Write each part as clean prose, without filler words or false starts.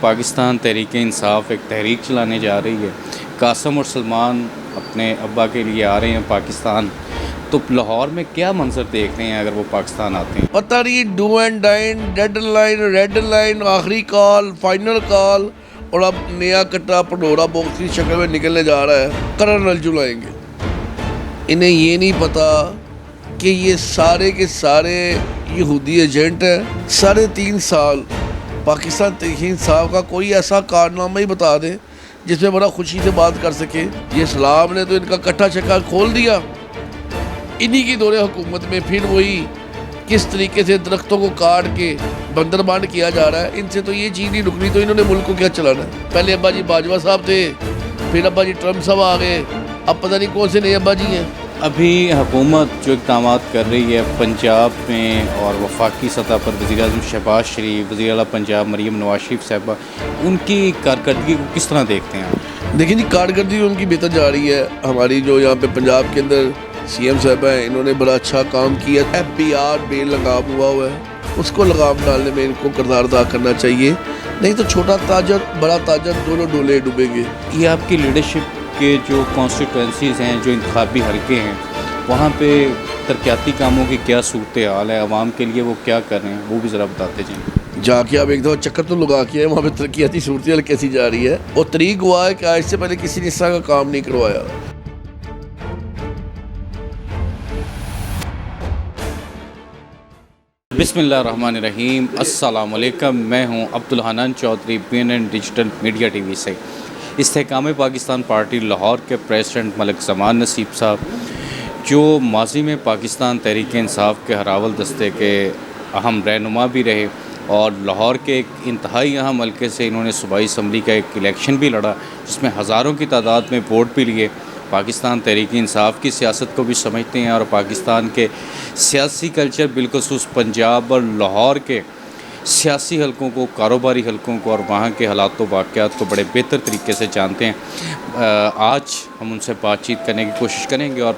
پاکستان تحریک انصاف ایک تحریک چلانے جا رہی ہے. قاسم اور سلمان اپنے ابا کے لیے آ رہے ہیں پاکستان. تو لاہور میں کیا منظر دیکھ رہے ہیں اگر وہ پاکستان آتے ہیں؟ پتہ نہیں do and die, deadline, red line, آخری کال، فائنل کال، اور اب نیا کٹا پنڈورا باکس کی شکل میں نکلنے جا رہا ہے. کرن ارجن آئیں گے. انہیں یہ نہیں پتا کہ یہ سارے کے سارے یہودی ایجنٹ ہیں. 3.5 سال پاکستان تحریک انصاف کا کوئی ایسا کارنامہ ہی بتا دیں جس میں بڑا خوشی سے بات کر سکے. یہ اسلام نے تو ان کا کٹھا چکا کھول دیا. انہی کی دور حکومت میں پھر وہی کس طریقے سے درختوں کو کاٹ کے بندر بانڈ کیا جا رہا ہے. ان سے تو یہ چیز نہیں رکنی، تو انہوں نے ملک کو کیا چلانا ہے. پہلے ابا جی باجوہ صاحب تھے، پھر ابا جی ٹرمپ صاحب آ گئے، اب پتہ نہیں کون سے نئے ابا جی ہیں. ابھی حکومت جو اقدامات کر رہی ہے پنجاب میں اور وفاقی سطح پر، وزیر اعظم شہباز شریف، وزیر اعلیٰ پنجاب مریم نواز شریف صاحبہ، ان کی کارکردگی کو کس طرح دیکھتے ہیں آپ؟ دیکھیں جی، کارکردگی ان کی بہتر جا رہی ہے. ہماری جو یہاں پہ پنجاب کے اندر سی ایم صاحبہ ہیں، انہوں نے بڑا اچھا کام کیا. FBR بے لگام ہوا ہے، اس کو لگام ڈالنے میں ان کو کردار ادا کرنا چاہیے. نہیں تو چھوٹا تاجر بڑا تاجر دونوں ڈولے ڈوبیں گے. یہ آپ کی لیڈرشپ کے جو کانسٹیٹوئنسیز ہیں، جو انتخابی حلقے ہیں، وہاں پہ ترقیاتی کاموں کی کیا صورتحال ہے؟ عوام کے لیے وہ کیا کر رہے ہیں وہ بھی ذرا بتاتے جائیں. جا کے آپ ایک دفعہ چکر تو لگا کے وہاں پہ ترقیاتی صورتحال کیسی جا رہی ہے. اور طریق ہوا ہے کہ آج سے پہلے کسی نے اس طرح کا کام نہیں کروایا. بسم اللہ الرحمن الرحیم. السلام علیکم. میں ہوں Abdul Hannan Chaudhry, BNN digital media TV سے. استحکام پاکستان پارٹی لاہور کے پریزیڈنٹ ملک زمان نصیب صاحب، جو ماضی میں پاکستان تحریک انصاف کے ہراول دستے کے اہم رہنما بھی رہے، اور لاہور کے ایک انتہائی اہم حلقے سے انہوں نے صوبائی اسمبلی کا ایک الیکشن بھی لڑا، جس میں ہزاروں کی تعداد میں ووٹ بھی لیے. پاکستان تحریک انصاف کی سیاست کو بھی سمجھتے ہیں، اور پاکستان کے سیاسی کلچر بالخصوص پنجاب اور لاہور کے سیاسی حلقوں کو، کاروباری حلقوں کو اور وہاں کے حالات و واقعات کو بڑے بہتر طریقے سے جانتے ہیں. آج ہم ان سے بات چیت کرنے کی کوشش کریں گے اور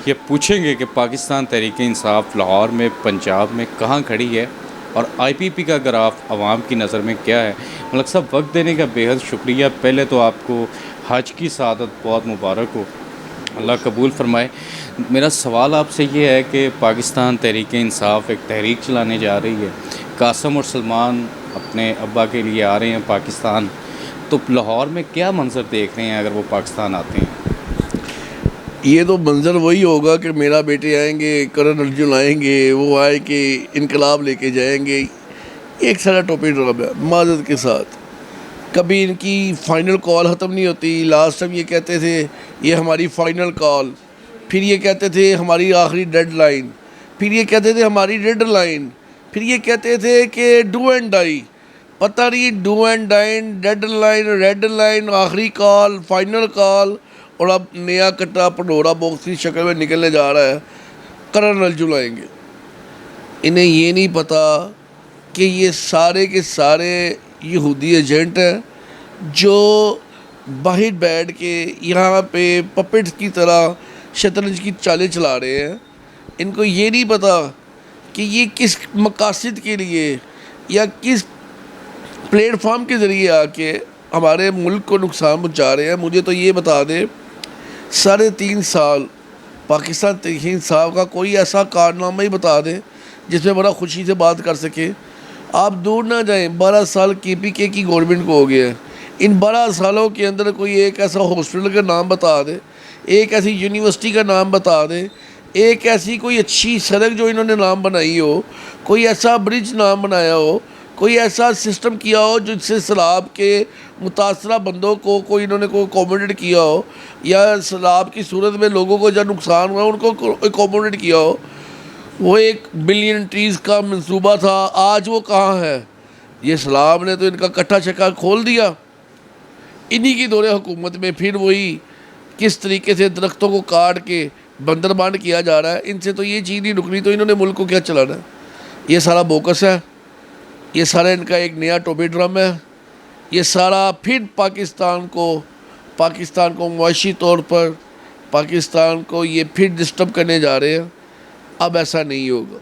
یہ پوچھیں گے کہ پاکستان تحریک انصاف لاہور میں، پنجاب میں کہاں کھڑی ہے، اور IPP کا گراف عوام کی نظر میں کیا ہے. ملک صاحب، وقت دینے کا بے حد شکریہ. پہلے تو آپ کو حج کی سعادت بہت مبارک ہو، اللہ قبول فرمائے. میرا سوال آپ سے یہ ہے کہ پاکستان تحریک انصاف ایک تحریک چلانے جا رہی ہے. قاسم اور سلمان اپنے ابا کے لیے آ رہے ہیں پاکستان. تو لاہور میں کیا منظر دیکھ رہے ہیں اگر وہ پاکستان آتے ہیں؟ یہ تو منظر وہی ہوگا کہ میرا بیٹے آئیں گے، کرن ارجن آئیں گے، وہ آئے کہ انقلاب لے کے جائیں گے. ایک سارا ٹوپی ڈرام ہے معذرت کے ساتھ. کبھی ان کی فائنل کال ختم نہیں ہوتی. لاسٹ ٹائم یہ کہتے تھے یہ ہماری فائنل کال، پھر یہ کہتے تھے ہماری آخری ڈیڈ لائن، پھر یہ کہتے تھے ہماری ریڈ لائن، پھر یہ کہتے تھے کہ ڈو اینڈ ڈائی. پتہ نہیں do and die, deadline, red line, آخری کال، فائنل کال، اور اب نیا کٹا پنڈورا باکس کی شکل میں نکلنے جا رہا ہے. کرن ارجن آئیں گے. انہیں یہ نہیں پتا کہ یہ سارے کے سارے یہودی ایجنٹ ہیں جو باہر بیٹھ کے یہاں پہ پپٹس کی طرح شطرنج کی چالیں چلا رہے ہیں. ان کو یہ نہیں پتا کہ یہ کس مقاصد کے لیے یا کس پلیٹ فارم کے ذریعے آ کے ہمارے ملک کو نقصان پہنچا رہے ہیں. مجھے تو یہ بتا دیں 3.5 سال پاکستان تحریک انصاف کا کوئی ایسا کارنامہ ہی بتا دیں جس میں بڑا خوشی سے بات کر سکے. آپ دور نہ جائیں، 12 سال KPK کی گورنمنٹ کو ہو گیا ہے. ان 12 سالوں کے اندر کوئی ایک ایسا ہاسپٹل کا نام بتا دے، ایک ایسی یونیورسٹی کا نام بتا دے، ایک ایسی کوئی اچھی سڑک جو انہوں نے نام بنائی ہو، کوئی ایسا برج نام بنایا ہو، کوئی ایسا سسٹم کیا ہو جس سے سیلاب کے متاثرہ بندوں کو کوئی انہوں نے کوئی اکوموڈیٹ کیا ہو، یا سیلاب کی صورت میں لوگوں کو جب نقصان ہوا ان کو اکوموڈیٹ کیا ہو. وہ 1 بلین ٹریز کا منصوبہ تھا، آج وہ کہاں ہے؟ یہ اسلام نے تو ان کا کٹھا چکا کھول دیا. انہی کی دور حکومت میں پھر وہی کس طریقے سے درختوں کو کاٹ کے بندر بانڈ کیا جا رہا ہے. ان سے تو یہ چیز نہیں رکنی، تو انہوں نے ملک کو کیا چلانا ہے. یہ سارا بوکس ہے، یہ سارا ان کا ایک نیا ٹوپی ڈرم ہے. یہ سارا پھر پاکستان کو معاشی طور پر پاکستان کو یہ پھر ڈسٹرب کرنے جا رہے ہیں. اب ایسا نہیں ہوگا،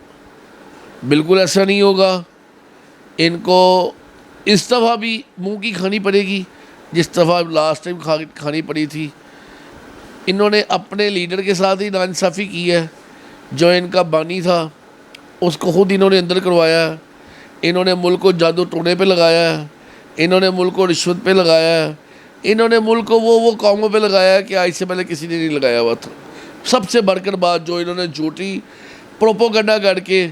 بالکل ایسا نہیں ہوگا. ان کو اس دفعہ بھی منہ کی کھانی پڑے گی جس دفعہ لاسٹ ٹائم کھانی پڑی تھی. انہوں نے اپنے لیڈر کے ساتھ ہی ناانصافی کی ہے. جو ان کا بانی تھا اس کو خود انہوں نے اندر کروایا ہے. انہوں نے ملک کو جادو ٹونے پہ لگایا ہے. انہوں نے ملک کو رشوت پہ لگایا ہے. انہوں نے ملک کو وہ کاموں پہ لگایا ہے کہ آج سے پہلے کسی نے نہیں لگایا ہوا تھا. سب سے بڑھ کر بات جو انہوں نے جھوٹی پروپوگنڈا کر کے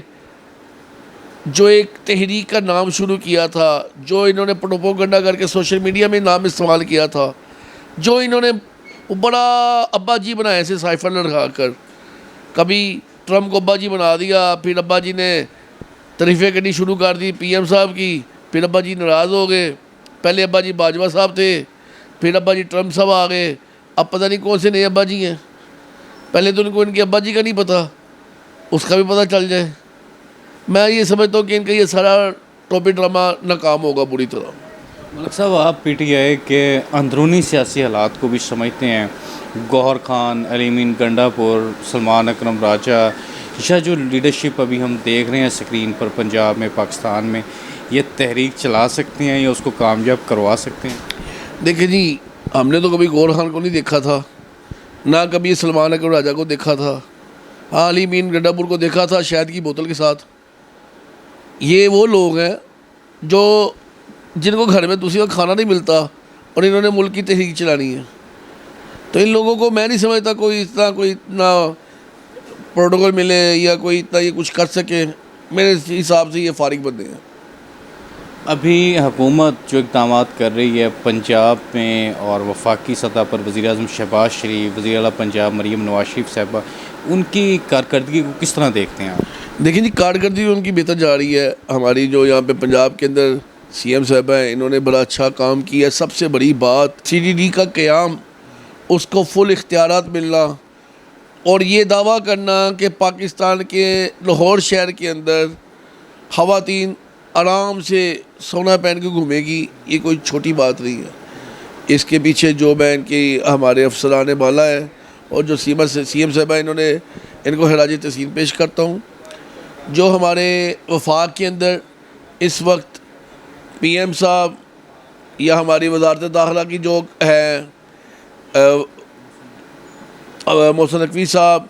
جو ایک تحریک کا نام شروع کیا تھا, جو انہوں نے پروپوگنڈا کر کے سوشل میڈیا میں نام استعمال کیا تھا, جو انہوں نے بڑا ابا جی بنایا ایسے سائفر لڑکا کر, کبھی ٹرمپ کو ابا جی بنا دیا, پھر ابا جی نے تعریفیں کرنی شروع کر دی پی ایم صاحب کی, پھر ابا جی ناراض ہو گئے. پہلے ابا جی باجوہ صاحب تھے, پھر ابا جی ٹرمپ صاحب آ گئے, اب پتہ نہیں کون سے نئے ابا جی ہیں. پہلے تو ان کو ان کے ابا جی کا نہیں پتہ, اس کا بھی پتہ چل جائے. میں یہ سمجھتا ہوں کہ ان کا یہ سارا ٹوپی ڈرامہ ناکام ہوگا بری طرح. ملک صاحب, آپ پی ٹی آئی کے اندرونی سیاسی حالات کو بھی سمجھتے ہیں. گوہر خان, علیم گنڈا پور, سلمان اکرم راجہ, یا جو لیڈرشپ ابھی ہم دیکھ رہے ہیں اسکرین پر پنجاب میں, پاکستان میں, یہ تحریک چلا سکتے ہیں یا اس کو کامیاب کروا سکتے ہیں؟ دیکھیں جی, ہم نے تو کبھی گوہر خان کو نہیں دیکھا تھا, نہ کبھی سلمان اکرم راجہ کو دیکھا تھا. ہاں, علیم گنڈا پور کو دیکھا تھا شہد کی بوتل کے ساتھ. یہ وہ لوگ ہیں جن کو گھر میں دوسری کا کھانا نہیں ملتا اور انہوں نے ملک کی تحریک چلانی ہے. تو ان لوگوں کو میں نہیں سمجھتا کوئی اتنا پروٹوکول ملے یا کوئی اتنا یہ کچھ کر سکے. میرے حساب سے یہ فارغ بندے ہیں. ابھی حکومت جو اقدامات کر رہی ہے پنجاب میں اور وفاقی سطح پر, وزیر اعظم شہباز شریف, وزیر اعلیٰ پنجاب مریم نواز شریف صاحبہ, ان کی کارکردگی کو کس طرح دیکھتے ہیں آپ؟ دیکھیں جی, کارکردگی ان کی بہتر جا رہی ہے. ہماری جو یہاں پہ پنجاب کے اندر سی ایم صاحبہ ہیں, انہوں نے بڑا اچھا کام کیا. سب سے بڑی بات سی ڈی ڈی کا قیام, اس کو فل اختیارات ملنا, اور یہ دعویٰ کرنا کہ پاکستان کے لاہور شہر کے اندر خواتین آرام سے سونا پہن کے گھومے گی, یہ کوئی چھوٹی بات نہیں ہے. اس کے پیچھے جو بین کی ہمارے افسران بالا ہے اور جو سی ایم صاحبہ, انہوں نے ان کو خراج تحسین پیش کرتا ہوں. جو ہمارے وفاق کے اندر اس وقت پی ایم صاحب یا ہماری وزارت داخلہ کی جو ہے محسن نقوی صاحب,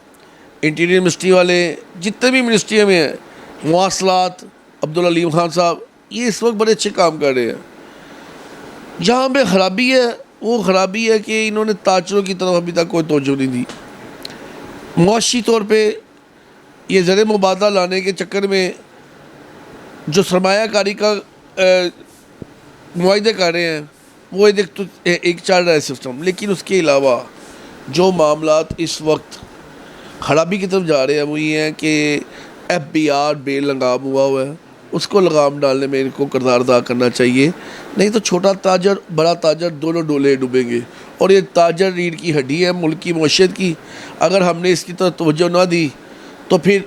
انٹیریئر منسٹری والے, جتنے بھی منسٹریوں میں ہیں, مواصلات عبدالعلیم خان صاحب, یہ اس وقت بڑے اچھے کام کر رہے ہیں. جہاں پہ خرابی ہے وہ خرابی ہے کہ انہوں نے تاجروں کی طرف ابھی تک کوئی توجہ نہیں دی. معاشی طور پہ یہ زر مبادلہ لانے کے چکر میں جو سرمایہ کاری کا معاہدے کر رہے ہیں وہ ایک چل رہا ہے سسٹم, لیکن اس کے علاوہ جو معاملات اس وقت خرابی کی طرف جا رہے ہیں وہ یہ ہیں کہ ایف بی آر بیل لگام ہوا ہے, اس کو لگام ڈالنے میں ان کو کردار ادا کرنا چاہیے. نہیں تو چھوٹا تاجر بڑا تاجر دونوں ڈولے ڈوبیں گے, اور یہ تاجر ریڑھ کی ہڈی ہے ملک کی معیشت کی. اگر ہم نے اس کی طرف توجہ نہ دی تو پھر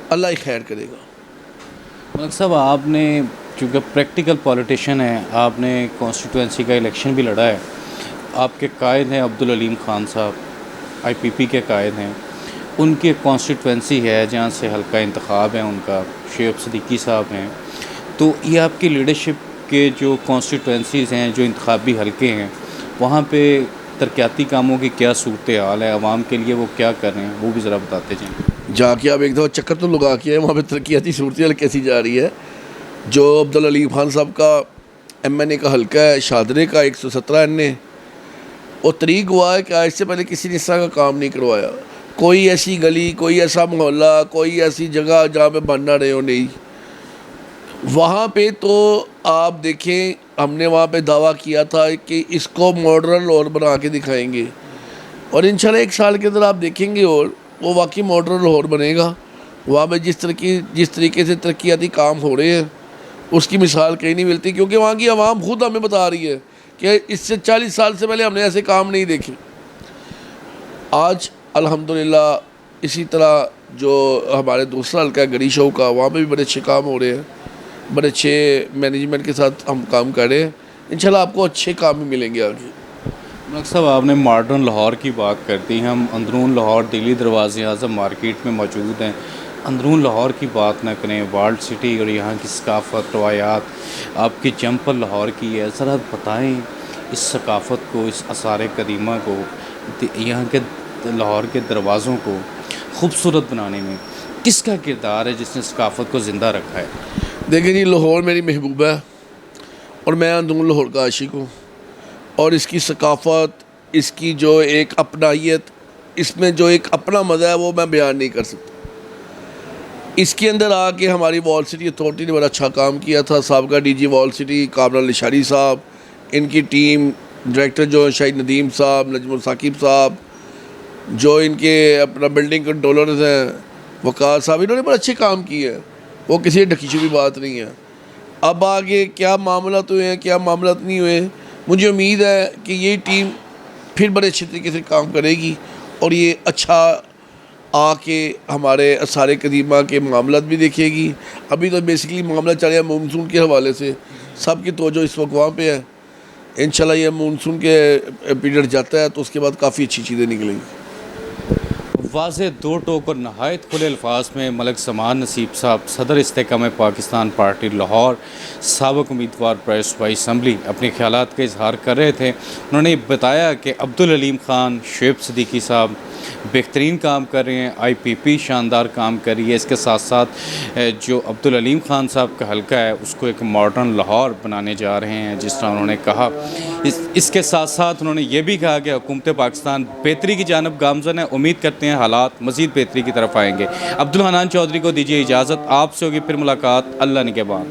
اللہ ہی خیر کرے گا. ملک صاحب, آپ نے چونکہ پریکٹیکل پولیٹیشین ہیں, آپ نے کانسٹیٹوئنسی کا الیکشن بھی لڑا ہے. آپ کے قائد ہیں عبدالعلیم خان صاحب, آئی پی پی کے قائد ہیں. ان کی کانسٹیٹوئنسی ہے جہاں سے حلقہ انتخاب ہے ان کا, شعیب صدیقی صاحب ہیں. تو یہ آپ کی لیڈرشپ کے جو کانسٹیٹوئنسیز ہیں, جو انتخابی حلقے ہیں, وہاں پہ ترقیاتی کاموں کی کیا صورتحال ہے, عوام کے لیے وہ کیا کر رہے ہیں, وہ بھی ذرا بتاتے جائیں. جا کے آپ ایک دفعہ چکر تو لگا کے وہاں پہ ترقیاتی صورتحال کیسی جا رہی ہے. جو عبدالعلیم خان صاحب کا ایم این اے کا حلقہ ہے شادرے کا 117 این اے, وہ طریق ہوا ہے کہ آج سے پہلے کسی نے اس طرح کا کام نہیں کروایا. کوئی ایسی گلی, کوئی ایسا محلہ, کوئی ایسی جگہ جہاں پہ بن نہ رہے ہو نہیں. وہاں پہ تو آپ دیکھیں, ہم نے وہاں پہ دعویٰ کیا تھا کہ اس کو ماڈرن لاہور بنا کے دکھائیں گے, اور انشاءاللہ 1 سال کے اندر آپ دیکھیں گے اور وہ واقعی ماڈرن لاہور بنے گا. وہاں پہ جس طریقے سے ترقیاتی کام ہو رہے ہیں اس کی مثال کہیں نہیں ملتی, کیونکہ وہاں کی عوام خود ہمیں بتا رہی ہے کہ اس سے 40 سال سے پہلے ہم نے ایسے کام نہیں دیکھے. آج الحمدللہ اسی طرح جو ہمارے دوسرا حلقہ ہے گڑی شو کا, وہاں پہ بھی بڑے اچھے کام ہو رہے ہیں, بڑے اچھے مینجمنٹ کے ساتھ ہم کام کر رہے ہیں. انشاءاللہ آپ کو اچھے کام بھی ملیں گے آگے. ملک صاحب, آپ نے ماڈرن لاہور کی بات کرتی ہیں, ہم اندرون لاہور دلی دروازے اعظم مارکیٹ میں موجود ہیں. اندرون لاہور کی بات نہ کریں، ورلڈ سٹی اور یہاں کی ثقافت، روایات، آپ کی جمپ پر لاہور کی ہے، ذرا بتائیں اس ثقافت کو، اس آثار قدیمہ کو، یہاں کے لاہور کے دروازوں کو خوبصورت بنانے میں کس کا کردار ہے جس نے ثقافت کو زندہ رکھا ہے؟ دیکھیں جی، لاہور میری محبوبہ ہے اور میں اندرون لاہور کا عاشق ہوں، اور اس کی ثقافت، اس کی جو ایک اپنائیت، اس میں جو ایک اپنا مزہ ہے وہ میں بیان نہیں کر سکتا۔ اس کے اندر آ کے ہماری وال سٹی اتھارٹی نے بڑا اچھا کام کیا تھا۔ سابقہ ڈی جی وال سٹی کامران نشاری صاحب، ان کی ٹیم، ڈائریکٹر جو شاہد ندیم صاحب، نجم الثاقب صاحب، جو ان کے اپنا بلڈنگ کنٹرولرز ہیں وقار صاحب، انہوں نے بڑا اچھے کام کیے ہیں، وہ کسی ڈھکی چھپی بات نہیں ہے۔ اب آگے کیا معاملات ہوئے ہیں، کیا معاملات نہیں ہوئے، مجھے امید ہے کہ یہ ٹیم پھر بڑے اچھے طریقے سے کام کرے گی اور یہ اچھا آ کے ہمارے آثار قدیمہ کے معاملات بھی دیکھے گی۔ ابھی تو بیسیکلی معاملہ چل رہا ہے مونسون کے حوالے سے، سب کی توجہ اس وقت وہاں پہ ہے۔ انشاءاللہ یہ مونسون کے پیریڈ جاتا ہے تو اس کے بعد کافی اچھی چیزیں نکلیں گی۔ واضح دو ٹوک اور نہایت کھلے الفاظ میں ملک سمان نصیب صاحب، صدر استحکام پاکستان پارٹی لاہور، سابق امیدوار پریس وائی اسمبلی، اپنے خیالات کا اظہار کر رہے تھے۔ انہوں نے بتایا کہ عبدالعلیم خان، شعیب صدیقی صاحب بہترین کام کر رہے ہیں، آئی پی پی شاندار کام کر رہی ہے، اس کے ساتھ ساتھ جو عبدالعلیم خان صاحب کا حلقہ ہے اس کو ایک ماڈرن لاہور بنانے جا رہے ہیں، جس طرح انہوں نے کہا۔ اس کے ساتھ ساتھ انہوں نے یہ بھی کہا کہ حکومت پاکستان بہتری کی جانب گامزن ہے، امید کرتے ہیں حالات مزید بہتری کی طرف آئیں گے۔ عبدالحنان چودھری کو دیجیے اجازت، آپ سے ہوگی پھر ملاقات، اللہ نگہبان۔